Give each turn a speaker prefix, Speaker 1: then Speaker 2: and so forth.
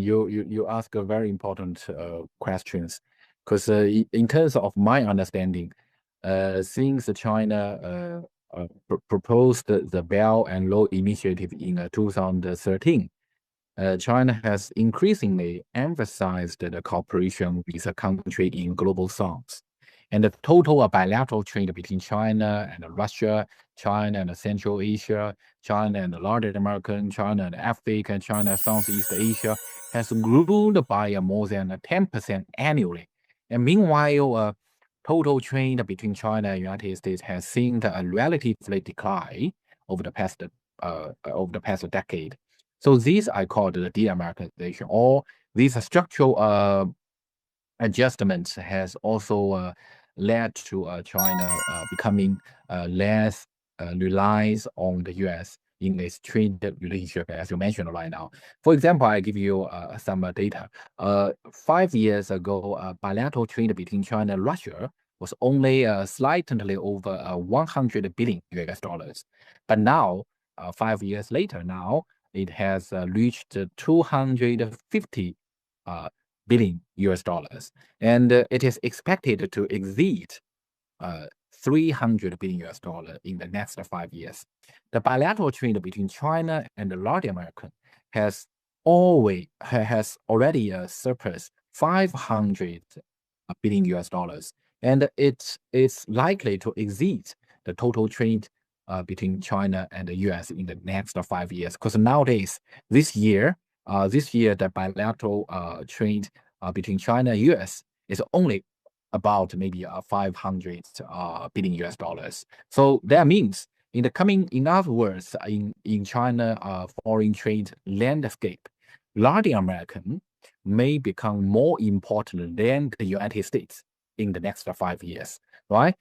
Speaker 1: you ask a very important questions, because in terms of my understanding, since China proposed the Belt and Road Initiative in 2013, China has increasingly emphasized the cooperation with a country in global south. And the total bilateral trade between China and Russia, China and Central Asia, China and Latin America, China and Africa, China, Southeast Asia has grown by more than 10% annually. And meanwhile, total trade between China and United States has seen a relatively decline over the past decade. So these I call the de-Americanization, or these structural adjustments has also led to China becoming less relies on the U.S. in its trade relationship, as you mentioned right now. For example, I give you some data. 5 years ago, bilateral trade between China and Russia was only slightly over 100 billion US dollars. But now, 5 years later, now it has reached 250 billion US dollars, and it is expected to exceed 300 billion US dollar in the next 5 years. The bilateral trade between China and Latin America has already surpassed 500 billion US dollars, and it is likely to exceed the total trade between China and the US in the next 5 years. Because nowadays, this year, the bilateral trade between China and US is only about maybe 500 billion US dollars. So that means in other words, in China foreign trade landscape, Latin American may become more important than the United States in the next 5 years, right?